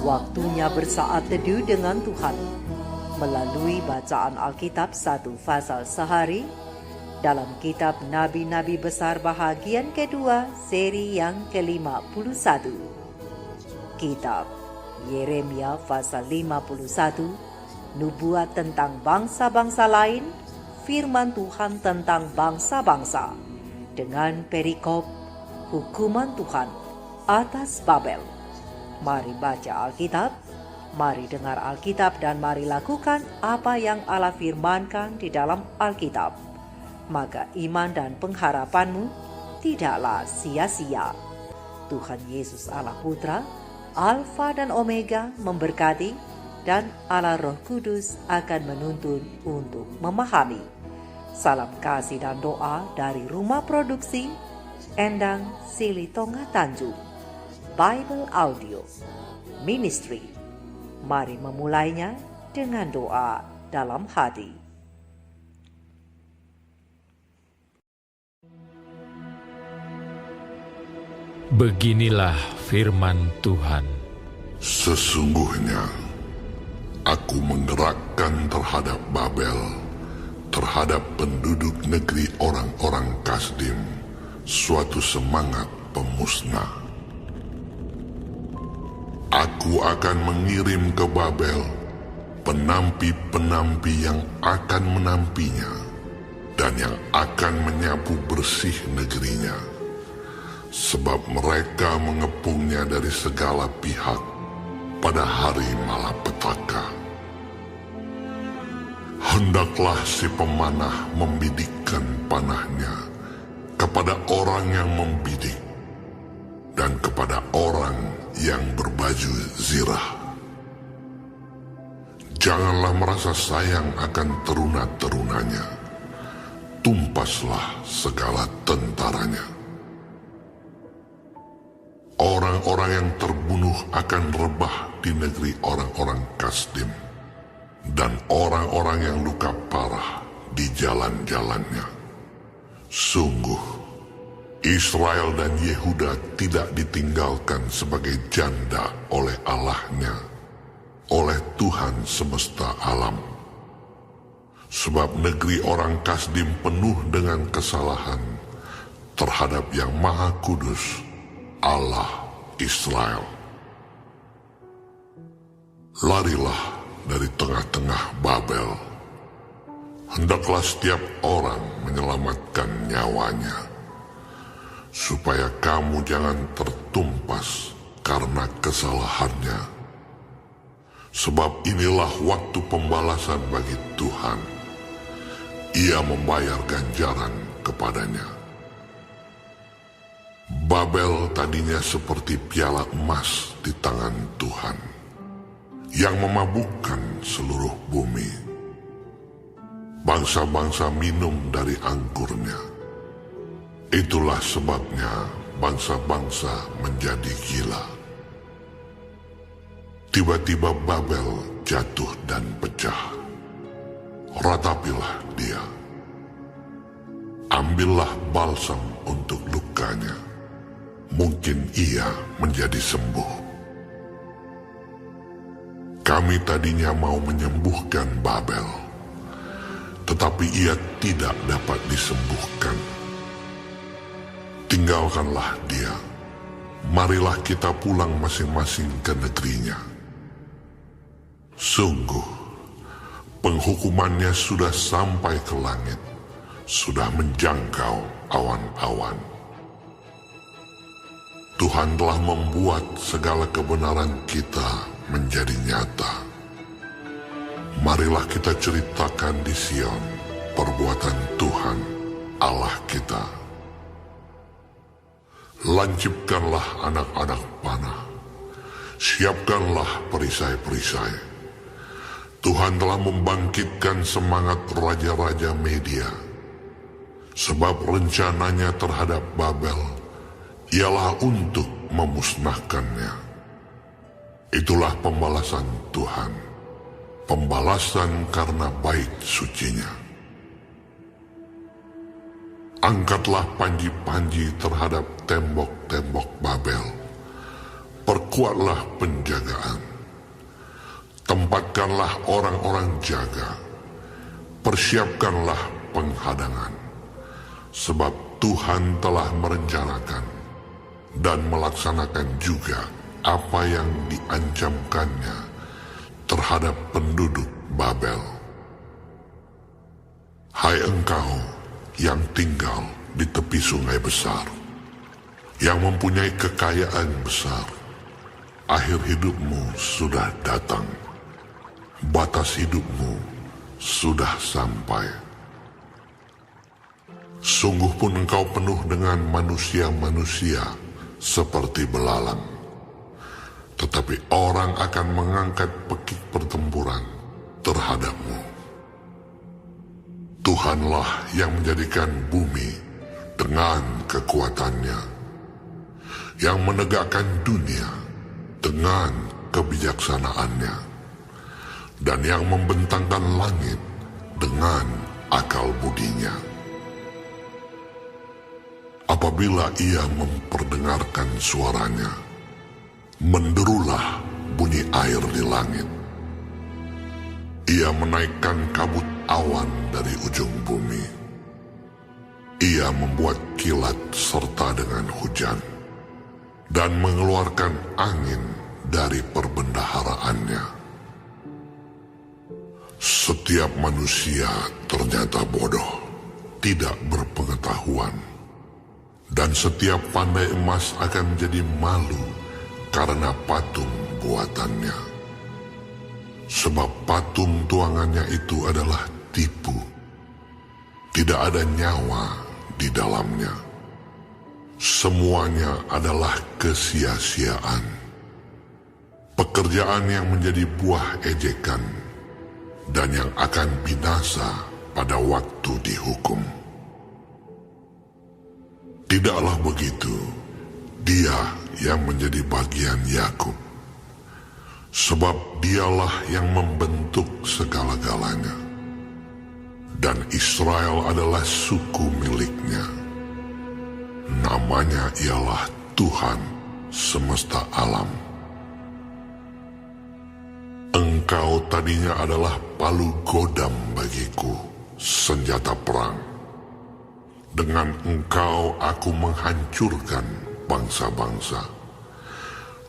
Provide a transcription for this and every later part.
Waktunya bersaat teduh dengan Tuhan melalui bacaan Alkitab 1 pasal sehari dalam kitab Nabi-Nabi Besar bahagian kedua seri yang ke-51. Kitab Yeremia pasal 51, nubuat tentang bangsa-bangsa lain, firman Tuhan tentang bangsa-bangsa, dengan perikop hukuman Tuhan atas Babel. Mari baca Alkitab, mari dengar Alkitab, dan mari lakukan apa yang Allah firmankan di dalam Alkitab. Maka iman dan pengharapanmu tidaklah sia-sia. Tuhan Yesus Allah Putra, Alfa dan Omega memberkati, dan Allah Roh Kudus akan menuntun untuk memahami. Salam kasih dan doa dari Rumah Produksi Endang Silitonga Tanjung Bible Audio Ministry. Mari memulainya dengan doa dalam hati. Beginilah firman Tuhan. Sesungguhnya aku menggerakkan terhadap Babel, terhadap penduduk negeri orang-orang Kasdim, suatu semangat pemusnah. Aku akan mengirim ke Babel penampi-penampi yang akan menampinya dan yang akan menyapu bersih negerinya, sebab mereka mengepungnya dari segala pihak pada hari malapetaka. Hendaklah si pemanah membidikkan panahnya kepada orang yang membidik dan kepada orang yang berbaju zirah. Janganlah merasa sayang akan teruna-terunanya, tumpaslah segala tentaranya. Orang-orang yang terbunuh akan rebah di negeri orang-orang Kasdim, dan orang-orang yang luka parah di jalan-jalannya. Sungguh, Israel dan Yehuda tidak ditinggalkan sebagai janda oleh Allahnya, oleh Tuhan semesta alam. Sebab negeri orang Kasdim penuh dengan kesalahan terhadap yang Maha Kudus, Allah Israel. Larilah dari tengah-tengah Babel. Hendaklah setiap orang menyelamatkan nyawanya, supaya kamu jangan tertumpas karena kesalahannya. Sebab inilah waktu pembalasan bagi Tuhan. Ia membayar ganjaran kepadanya. Babel tadinya seperti piala emas di tangan Tuhan, yang memabukkan seluruh bumi. Bangsa-bangsa minum dari anggurnya. Itulah sebabnya bangsa-bangsa menjadi gila. Tiba-tiba Babel jatuh dan pecah. Ratapilah dia. Ambillah balsam untuk lukanya. Mungkin ia menjadi sembuh. Kami tadinya mau menyembuhkan Babel, tetapi ia tidak dapat disembuhkan. Tinggalkanlah dia. Marilah kita pulang masing-masing ke negerinya. Sungguh, penghukumannya sudah sampai ke langit, sudah menjangkau awan-awan. Tuhan telah membuat segala kebenaran kita menjadi nyata. Marilah kita ceritakan di Sion perbuatan Tuhan Allah kita. Lancipkanlah anak-anak panah, siapkanlah perisai-perisai. Tuhan telah membangkitkan semangat raja-raja Media, sebab rencananya terhadap Babel ialah untuk memusnahkannya. Itulah pembalasan Tuhan, pembalasan karena baik sucinya. Angkatlah panji-panji terhadap tembok-tembok Babel. Perkuatlah penjagaan. Tempatkanlah orang-orang jaga, persiapkanlah penghadangan, sebab Tuhan telah merencanakan dan melaksanakan juga apa yang diancamkannya terhadap penduduk Babel. Hai engkau yang tinggal di tepi sungai besar, yang mempunyai kekayaan besar, akhir hidupmu sudah datang, batas hidupmu sudah sampai. Sungguh pun engkau penuh dengan manusia-manusia seperti belalang, tetapi orang akan mengangkat pekik pertempuran terhadapmu. Tuhanlah yang menjadikan bumi dengan kekuatannya, yang menegakkan dunia dengan kebijaksanaannya, dan yang membentangkan langit dengan akal budinya. Apabila ia memperdengarkan suaranya, menderulah bunyi air di langit. Ia menaikkan kabut awan dari ujung bumi. Ia membuat kilat serta dengan hujan, dan mengeluarkan angin dari perbendaharaannya. Setiap manusia ternyata bodoh, tidak berpengetahuan, dan setiap pandai emas akan menjadi malu karena patung buatannya. Sebab patung tuangannya itu adalah tipu, tidak ada nyawa di dalamnya. Semuanya adalah kesia-siaan, pekerjaan yang menjadi buah ejekan, dan yang akan binasa pada waktu dihukum. Tidaklah begitu dia yang menjadi bagian Yakub, sebab dialah yang membentuk segala-galanya, dan Israel adalah suku miliknya. Namanya ialah Tuhan semesta alam. Engkau tadinya adalah palu godam bagiku, senjata perang. Dengan engkau aku menghancurkan bangsa-bangsa.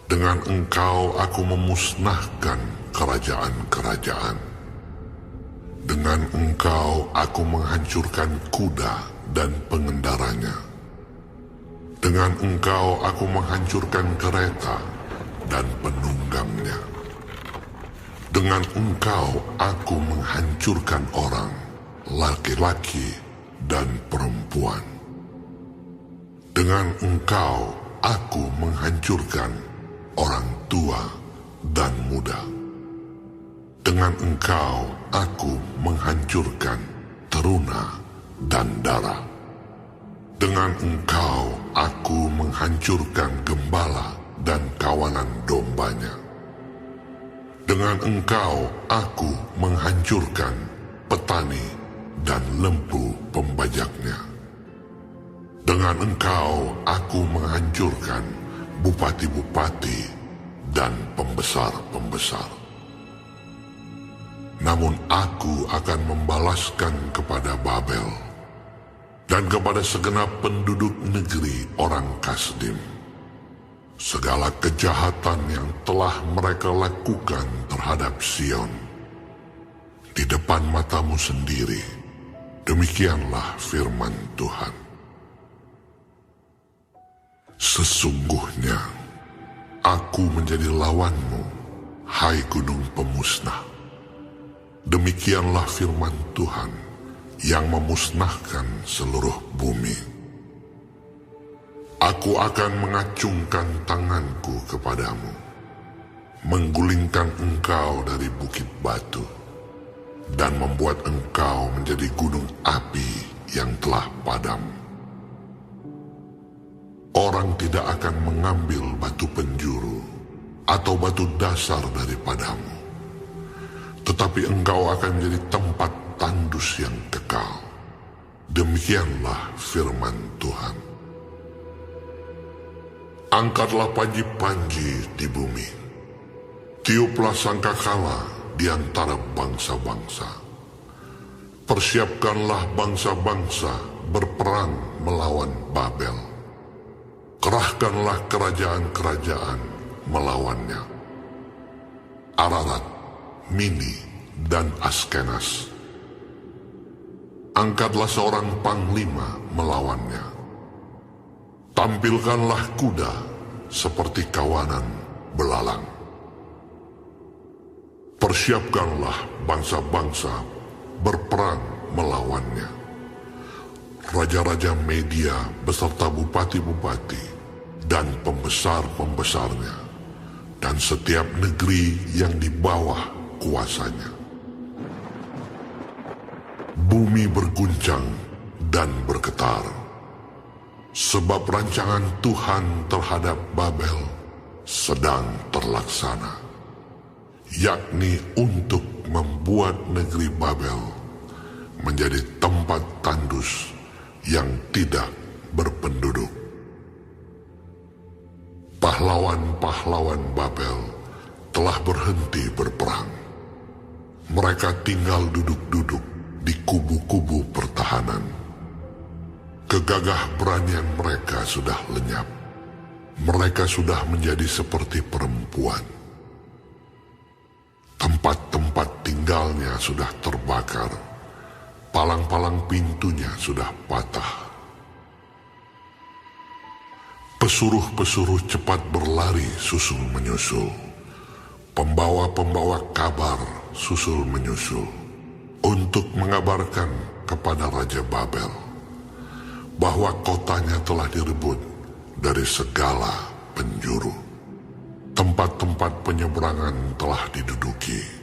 Dengan engkau aku memusnahkan kerajaan-kerajaan. Dengan engkau aku menghancurkan kuda dan pengendaranya. Dengan engkau aku menghancurkan kereta dan penunggangnya. Dengan engkau aku menghancurkan orang, laki-laki dan perempuan. Dengan engkau aku menghancurkan orang tua dan muda. Dengan engkau aku menghancurkan teruna dan dara. Dengan engkau aku menghancurkan gembala dan kawanan dombanya. Dengan engkau aku menghancurkan petani dan lembu pembajaknya. Dengan engkau aku menghancurkan bupati-bupati dan pembesar-pembesar. Namun aku akan membalaskan kepada Babel dan kepada segenap penduduk negeri orang Kasdim segala kejahatan yang telah mereka lakukan terhadap Sion di depan matamu sendiri. Demikianlah firman Tuhan. Sesungguhnya aku menjadi lawanmu, hai gunung pemusnah. Demikianlah firman Tuhan yang memusnahkan seluruh bumi. Aku akan mengacungkan tanganku kepadamu, menggulingkan engkau dari bukit batu, dan membuat engkau menjadi gunung api yang telah padam. Orang tidak akan mengambil batu penjuru atau batu dasar daripadamu, tetapi engkau akan menjadi tempat tandus yang kekal. Demikianlah firman Tuhan. Angkatlah panji-panji di bumi, Tiuplah sangkakala di antara bangsa-bangsa. Persiapkanlah bangsa-bangsa berperang melawan Babel. Kerahkanlah kerajaan-kerajaan melawannya. Ararat, Mini, dan Askenas. Angkatlah seorang panglima melawannya. Tampilkanlah kuda seperti kawanan belalang. Persiapkanlah bangsa-bangsa berperang melawannya. Raja-raja Media beserta bupati-bupati dan pembesar-pembesarnya, dan setiap negeri yang di bawah kuasanya. Bumi berguncang dan bergetar, sebab rancangan Tuhan terhadap Babel sedang terlaksana, yakni untuk membuat negeri Babel menjadi tempat tandus yang tidak berpenduduk. Pahlawan-pahlawan Babel telah berhenti berperang. Mereka tinggal duduk-duduk di kubu-kubu pertahanan. Kegagah beranian mereka sudah lenyap. Mereka sudah menjadi seperti perempuan. Tempat-tempat tinggalnya sudah terbakar. Palang-palang pintunya sudah patah. Pesuruh-pesuruh cepat berlari susul menyusul. Pembawa-pembawa kabar susul menyusul untuk mengabarkan kepada Raja Babel bahwa kotanya telah direbut dari segala penjuru. Tempat-tempat penyeberangan telah diduduki.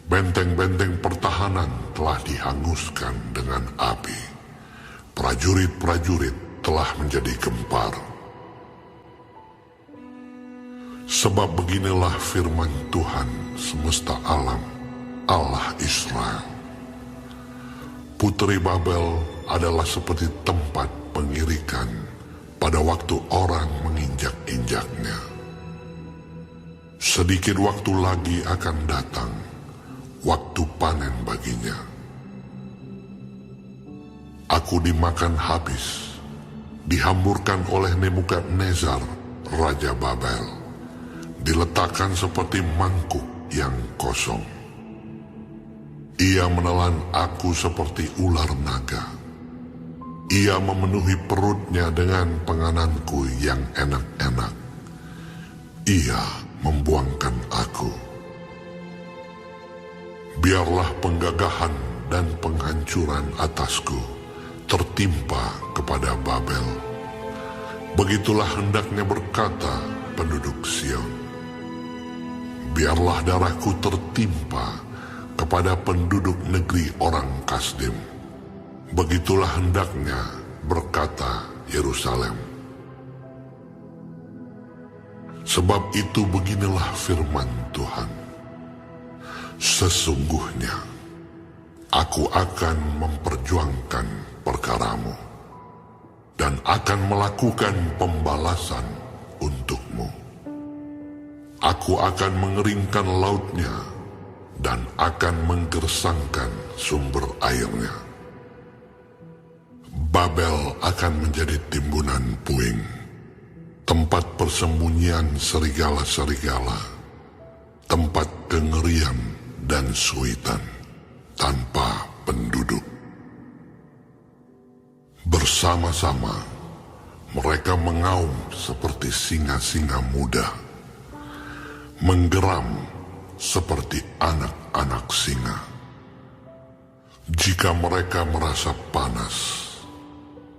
Benteng-benteng pertahanan telah dihanguskan dengan api. Prajurit-prajurit telah menjadi gempar. Sebab beginilah firman Tuhan semesta alam, Allah Israel. Putri Babel adalah seperti tempat pengirikan pada waktu orang menginjak-injaknya. Sedikit waktu lagi akan datang, waktu panen baginya. Aku dimakan habis, dihamburkan oleh Nebukadnezar, Raja Babel, diletakkan seperti mangkuk yang kosong. Ia menelan aku seperti ular naga. Ia memenuhi perutnya dengan pengananku yang enak-enak. Ia membuangkan aku. Biarlah penggagahan dan penghancuran atasku tertimpa kepada Babel. Begitulah hendaknya berkata penduduk Sion. Biarlah darahku tertimpa kepada penduduk negeri orang Kasdim. Begitulah hendaknya berkata Yerusalem. Sebab itu beginilah firman Tuhan. Sesungguhnya aku akan memperjuangkan perkaramu dan akan melakukan pembalasan untukmu. Aku akan mengeringkan lautnya dan akan menggersangkan sumber airnya. Babel akan menjadi timbunan puing, tempat persembunyian serigala-serigala, tempat kengerian dan suitan tanpa penduduk. Bersama-sama mereka mengaum seperti singa-singa muda, menggeram seperti anak-anak singa. Jika mereka merasa panas,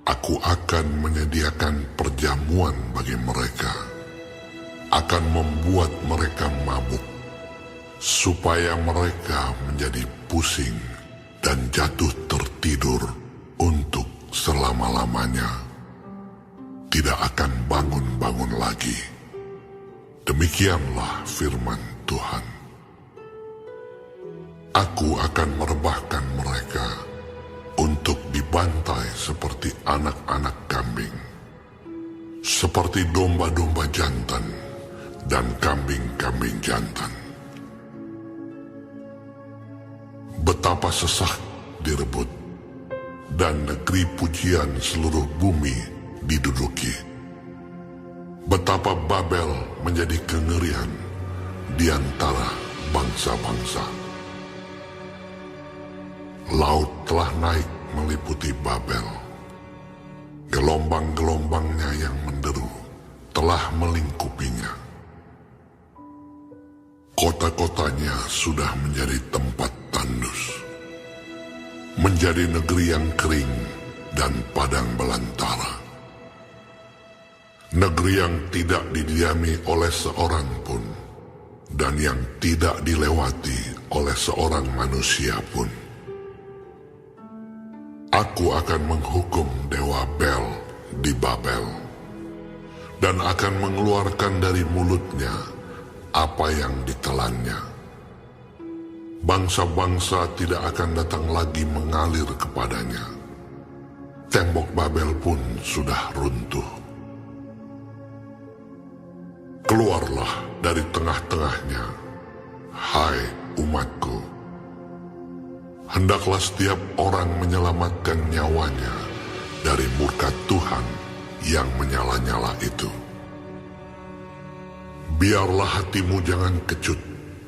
aku akan menyediakan perjamuan bagi mereka, akan membuat mereka mabuk, supaya mereka menjadi pusing dan jatuh tertidur untuk selama-lamanya. Tidak akan bangun-bangun lagi. Demikianlah firman Tuhan. Aku akan merebahkan mereka untuk dibantai seperti anak-anak kambing, seperti domba-domba jantan dan kambing-kambing jantan. Betapa sesak direbut, dan negeri pujian seluruh bumi diduduki. Betapa Babel menjadi kengerian di antara bangsa-bangsa. Laut telah naik meliputi Babel. Gelombang-gelombangnya yang menderu telah melingkupinya. Kota-kotanya sudah menjadi tempat tandus, menjadi negeri yang kering dan padang belantara. Negeri yang tidak didiami oleh seorang pun, dan yang tidak dilewati oleh seorang manusia pun. Aku akan menghukum dewa Bel di Babel, dan akan mengeluarkan dari mulutnya apa yang ditelannya. Bangsa-bangsa tidak akan datang lagi mengalir kepadanya. Tembok Babel pun sudah runtuh. Keluarlah dari tengah-tengahnya, hai umatku. Hendaklah setiap orang menyelamatkan nyawanya dari murka Tuhan yang menyala-nyala itu. Biarlah hatimu jangan kecut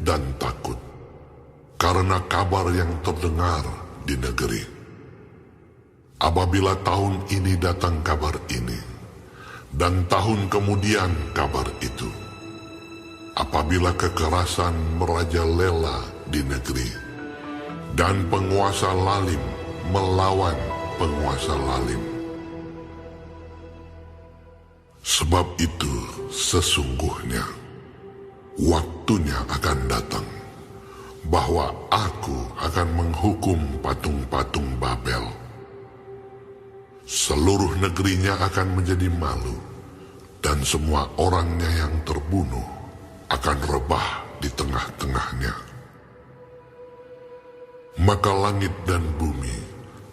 dan takut karena kabar yang terdengar di negeri. Apabila tahun ini datang kabar ini, dan tahun kemudian kabar itu, apabila kekerasan merajalela di negeri, dan penguasa lalim melawan penguasa lalim. Sebab itu sesungguhnya waktunya akan datang bahwa aku akan menghukum patung-patung Babel. Seluruh negerinya akan menjadi malu, dan semua orangnya yang terbunuh akan rebah di tengah-tengahnya. Maka langit dan bumi,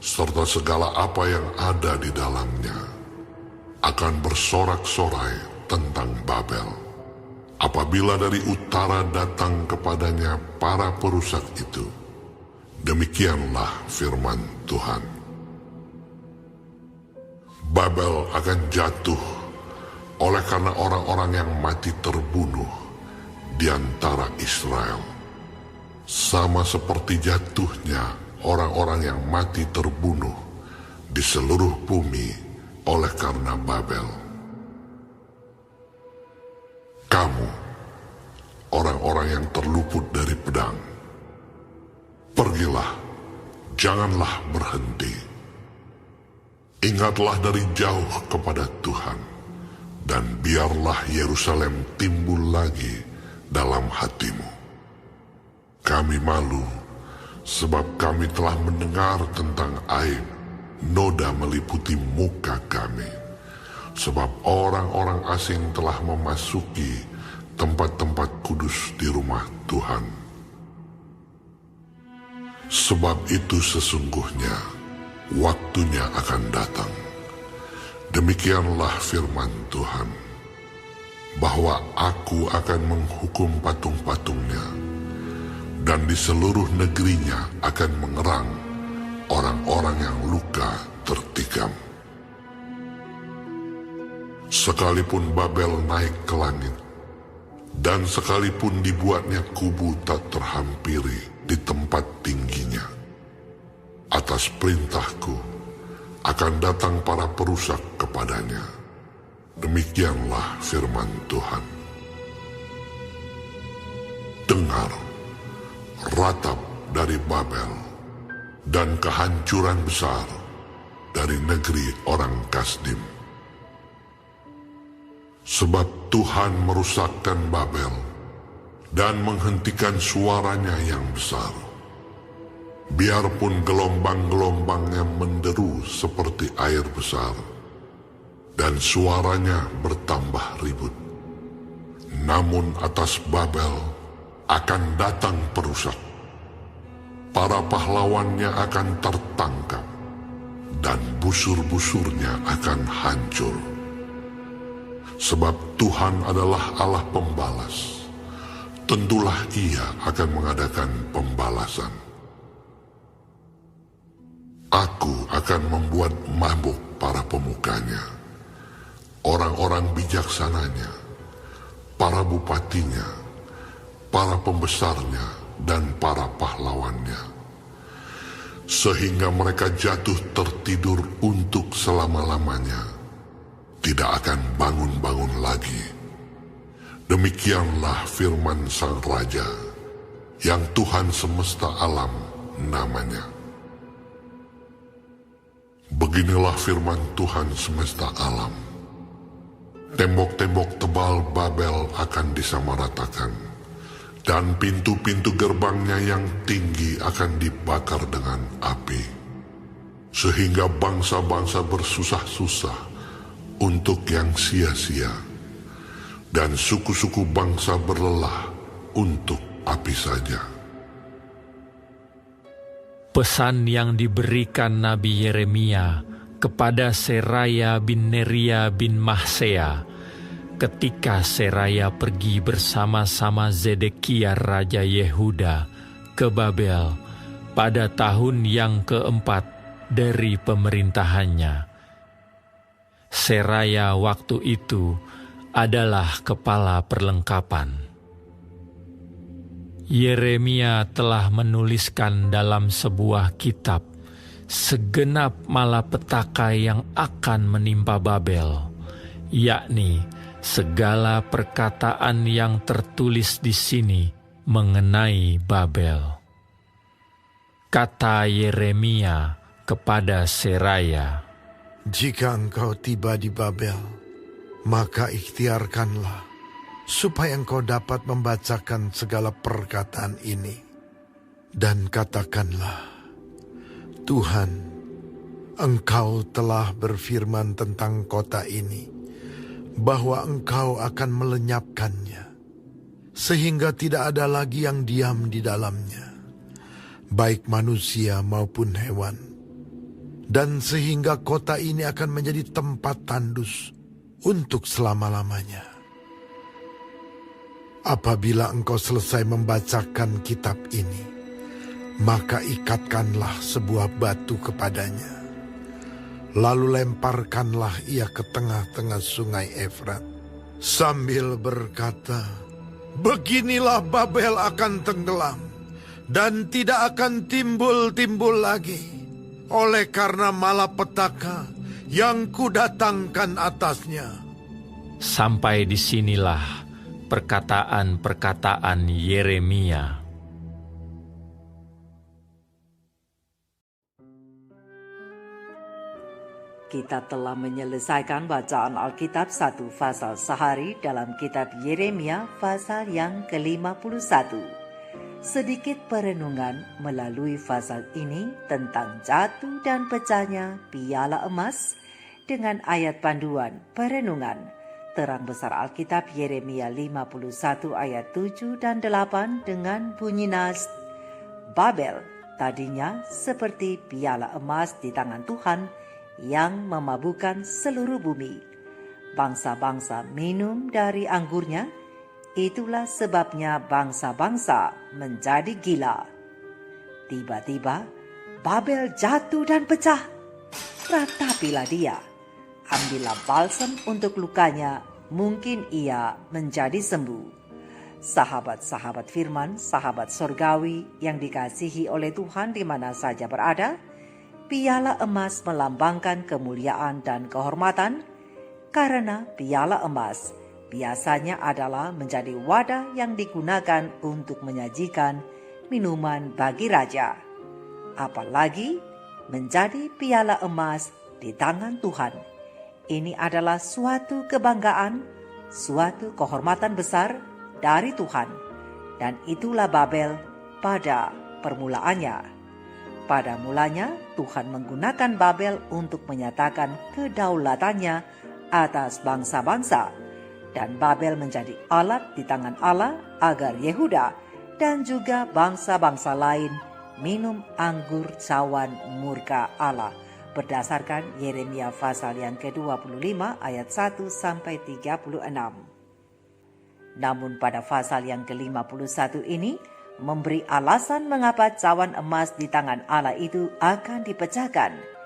serta segala apa yang ada di dalamnya, akan bersorak-sorai tentang Babel. Apabila dari utara datang kepadanya para perusak itu, demikianlah firman Tuhan. Babel akan jatuh oleh karena orang-orang yang mati terbunuh di antara Israel, sama seperti jatuhnya orang-orang yang mati terbunuh di seluruh bumi oleh karena Babel. Kamu, orang-orang yang terluput dari pedang, pergilah, janganlah berhenti. Ingatlah dari jauh kepada Tuhan, dan biarlah Yerusalem timbul lagi dalam hatimu. Kami malu, sebab kami telah mendengar tentang aib noda meliputi muka kami, sebab orang-orang asing telah memasuki tempat-tempat kudus di rumah Tuhan. Sebab itu sesungguhnya waktunya akan datang, demikianlah firman Tuhan, bahwa aku akan menghukum patung-patungnya, dan di seluruh negerinya akan mengerang orang-orang yang luka tertikam. Sekalipun Babel naik ke langit, dan sekalipun dibuatnya kubu tak terhampiri di tempat tingginya, atas perintahku akan datang para perusak kepadanya. Demikianlah firman Tuhan. Dengar, ratap dari Babel, dan kehancuran besar dari negeri orang Kasdim. Sebab Tuhan merusakkan Babel dan menghentikan suaranya yang besar. Biarpun gelombang-gelombangnya menderu seperti air besar, dan suaranya bertambah ribut. Namun atas Babel akan datang perusak. Para pahlawannya akan tertangkap, dan busur-busurnya akan hancur. Sebab Tuhan adalah Allah pembalas. Tentulah Ia akan mengadakan pembalasan. Aku akan membuat mabuk para pemukanya, orang-orang bijaksananya, para bupatinya, para pembesarnya, dan para pahlawannya, sehingga mereka jatuh tertidur untuk selama-lamanya, tidak akan bangun-bangun lagi. Demikianlah firman Sang Raja, yang Tuhan semesta alam namanya. Beginilah firman Tuhan semesta alam. Tembok-tembok tebal Babel akan disamaratakan, dan pintu-pintu gerbangnya yang tinggi akan dibakar dengan api, sehingga bangsa-bangsa bersusah-susah untuk yang sia-sia, dan suku-suku bangsa berlelah untuk api saja. Pesan yang diberikan Nabi Yeremia kepada Seraya bin Neria bin Mahsea ketika Seraya pergi bersama-sama Zedekia Raja Yehuda ke Babel pada tahun yang keempat dari pemerintahannya. Seraya waktu itu adalah kepala perlengkapan. Yeremia telah menuliskan dalam sebuah kitab segenap malapetaka yang akan menimpa Babel, yakni segala perkataan yang tertulis di sini mengenai Babel. Kata Yeremia kepada Seraya, "Jika engkau tiba di Babel, maka ikhtiarkanlah supaya engkau dapat membacakan segala perkataan ini. Dan katakanlah, Tuhan, engkau telah berfirman tentang kota ini, bahwa engkau akan melenyapkannya, sehingga tidak ada lagi yang diam di dalamnya, baik manusia maupun hewan. Dan sehingga kota ini akan menjadi tempat tandus untuk selama-lamanya. Apabila engkau selesai membacakan kitab ini, maka ikatkanlah sebuah batu kepadanya. Lalu lemparkanlah ia ke tengah-tengah sungai Efrat, sambil berkata, beginilah Babel akan tenggelam, dan tidak akan timbul-timbul lagi, oleh karena malapetaka yang kudatangkan atasnya." Sampai disinilah perkataan-perkataan Yeremia. Kita telah menyelesaikan bacaan Alkitab 1 Fasal sehari dalam kitab Yeremia Fasal yang ke-51. Sedikit perenungan melalui fasal ini tentang jatuh dan pecahnya piala emas dengan ayat panduan perenungan. Terang besar Alkitab Yeremia 51 ayat 7 dan 8 dengan bunyi nas, Babel tadinya seperti piala emas di tangan Tuhan yang memabukkan seluruh bumi. Bangsa-bangsa minum dari anggurnya, itulah sebabnya bangsa-bangsa menjadi gila. Tiba-tiba Babel jatuh dan pecah. Ratapilah dia. Ambillah balsam untuk lukanya, mungkin ia menjadi sembuh. Sahabat-sahabat firman, sahabat sorgawi yang dikasihi oleh Tuhan di mana saja berada, piala emas melambangkan kemuliaan dan kehormatan, karena piala emas biasanya adalah menjadi wadah yang digunakan untuk menyajikan minuman bagi raja. Apalagi menjadi piala emas di tangan Tuhan. Ini adalah suatu kebanggaan, suatu kehormatan besar dari Tuhan. Dan itulah Babel pada permulaannya. Pada mulanya Tuhan menggunakan Babel untuk menyatakan kedaulatannya atas bangsa-bangsa. Dan Babel menjadi alat di tangan Allah agar Yehuda dan juga bangsa-bangsa lain minum anggur cawan murka Allah berdasarkan Yeremia pasal yang ke-25 ayat 1 sampai 36. Namun pada pasal yang ke-51 ini memberi alasan mengapa cawan emas di tangan Allah itu akan dipecahkan.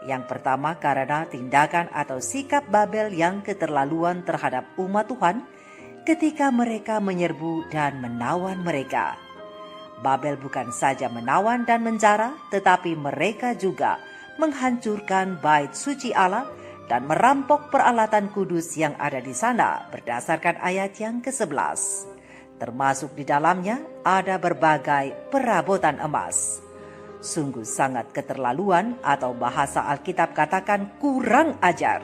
Yang pertama karena tindakan atau sikap Babel yang keterlaluan terhadap umat Tuhan ketika mereka menyerbu dan menawan mereka. Babel bukan saja menawan dan menjara, tetapi mereka juga menghancurkan bait suci Allah dan merampok peralatan kudus yang ada di sana berdasarkan ayat yang ke-11. Termasuk di dalamnya ada berbagai perabotan emas. Sungguh sangat keterlaluan atau bahasa Alkitab katakan kurang ajar.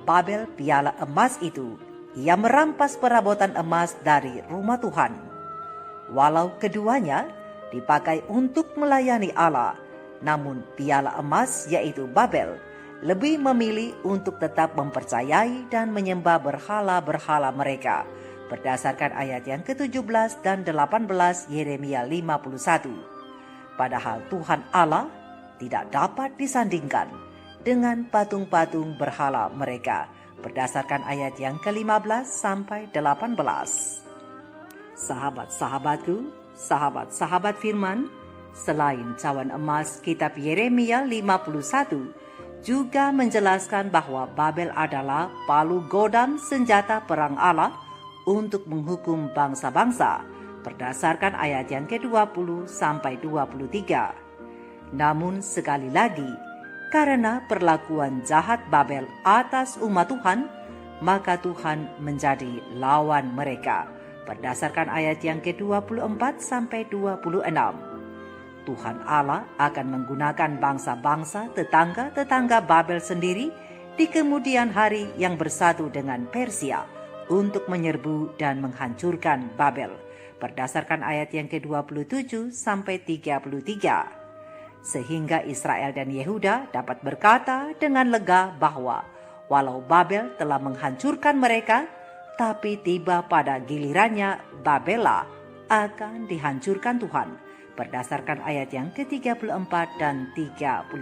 Babel piala emas itu, ia merampas perabotan emas dari rumah Tuhan. Walau keduanya dipakai untuk melayani Allah, namun piala emas yaitu Babel lebih memilih untuk tetap mempercayai dan menyembah berhala-berhala mereka berdasarkan ayat yang ke-17 dan 18 Yeremia 51. Padahal Tuhan Allah tidak dapat disandingkan dengan patung-patung berhala mereka berdasarkan ayat yang ke-15 sampai 18. Sahabat-sahabatku, sahabat-sahabat firman, selain cawan emas, kitab Yeremia 51 juga menjelaskan bahwa Babel adalah palu godam senjata perang Allah untuk menghukum bangsa-bangsa berdasarkan ayat yang ke-20 sampai 23. Namun sekali lagi, karena perlakuan jahat Babel atas umat Tuhan, maka Tuhan menjadi lawan mereka berdasarkan ayat yang ke-24 sampai 26. Tuhan Allah akan menggunakan bangsa-bangsa tetangga-tetangga Babel sendiri di kemudian hari yang bersatu dengan Persia untuk menyerbu dan menghancurkan Babel berdasarkan ayat yang ke-27 sampai 33. Sehingga Israel dan Yehuda dapat berkata dengan lega bahwa walau Babel telah menghancurkan mereka, tapi tiba pada gilirannya Babela akan dihancurkan Tuhan berdasarkan ayat yang ke-34 dan 35.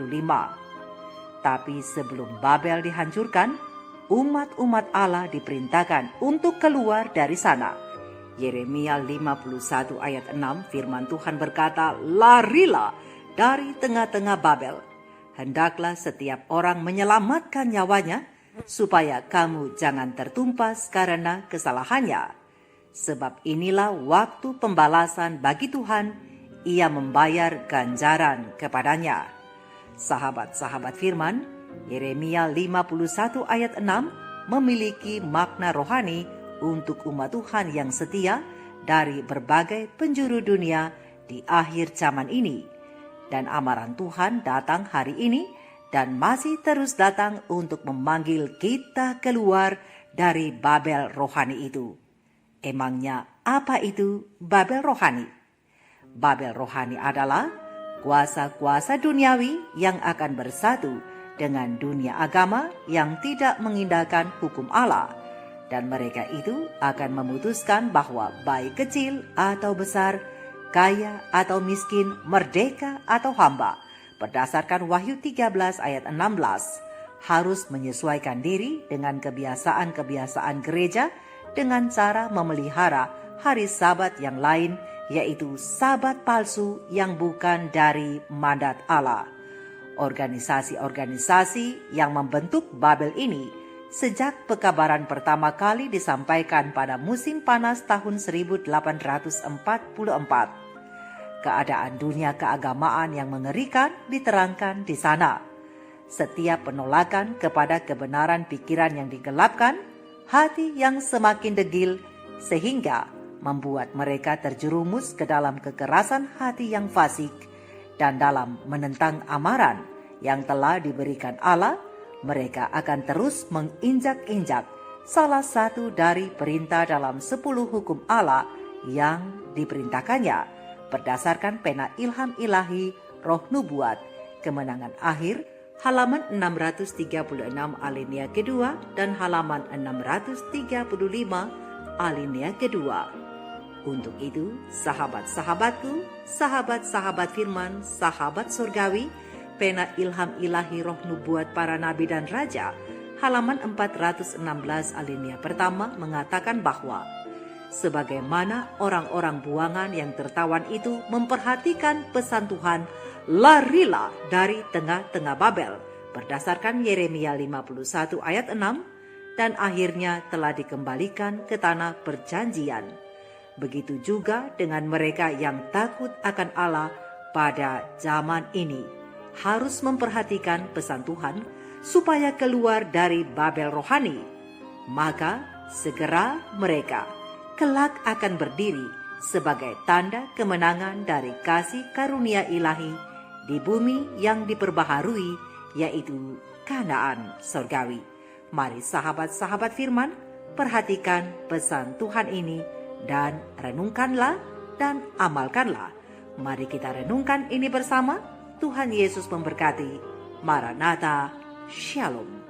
Tapi sebelum Babel dihancurkan, umat-umat Allah diperintahkan untuk keluar dari sana. Yeremia 51 ayat 6 firman Tuhan berkata, "Larilah dari tengah-tengah Babel. Hendaklah setiap orang menyelamatkan nyawanya, supaya kamu jangan tertumpas karena kesalahannya. Sebab inilah waktu pembalasan bagi Tuhan, ia membayar ganjaran kepadanya." Sahabat-sahabat firman, Yeremia 51 ayat 6 memiliki makna rohani untuk umat Tuhan yang setia dari berbagai penjuru dunia di akhir zaman ini. Dan amaran Tuhan datang hari ini dan masih terus datang untuk memanggil kita keluar dari Babel rohani itu. Emangnya apa itu Babel rohani? Babel rohani adalah kuasa-kuasa duniawi yang akan bersatu dengan dunia agama yang tidak mengindahkan hukum Allah. Dan mereka itu akan memutuskan bahwa baik kecil atau besar, kaya atau miskin, merdeka atau hamba, berdasarkan Wahyu 13 ayat 16, harus menyesuaikan diri dengan kebiasaan-kebiasaan gereja dengan cara memelihara hari Sabat yang lain, yaitu Sabat palsu yang bukan dari mandat Allah. Organisasi-organisasi yang membentuk Babel ini sejak pekabaran pertama kali disampaikan pada musim panas tahun 1844. Keadaan dunia keagamaan yang mengerikan diterangkan di sana. Setiap penolakan kepada kebenaran pikiran yang digelapkan, hati yang semakin degil, sehingga membuat mereka terjerumus ke dalam kekerasan hati yang fasik dan dalam menentang amaran yang telah diberikan Allah. Mereka akan terus menginjak-injak salah satu dari perintah dalam 10 hukum Allah yang diperintahkannya berdasarkan pena ilham ilahi Roh Nubuat, Kemenangan Akhir, halaman 636 alinea kedua dan halaman 635 alinea kedua. Untuk itu, sahabat-sahabatku, sahabat-sahabat firman, sahabat surgawi, pena ilham ilahi roh nubuat para nabi dan raja, halaman 416 alinea pertama mengatakan bahwa sebagaimana orang-orang buangan yang tertawan itu memperhatikan pesan Tuhan, larilah dari tengah-tengah Babel, berdasarkan Yeremia 51 ayat 6, dan akhirnya telah dikembalikan ke tanah perjanjian. Begitu juga dengan mereka yang takut akan Allah pada zaman ini, harus memperhatikan pesan Tuhan supaya keluar dari Babel rohani. Maka segera mereka kelak akan berdiri sebagai tanda kemenangan dari kasih karunia ilahi di bumi yang diperbaharui, yaitu Kanaan sorgawi. Mari sahabat-sahabat firman, perhatikan pesan Tuhan ini dan renungkanlah dan amalkanlah. Mari kita renungkan ini bersama. Tuhan Yesus memberkati. Maranatha, Shalom.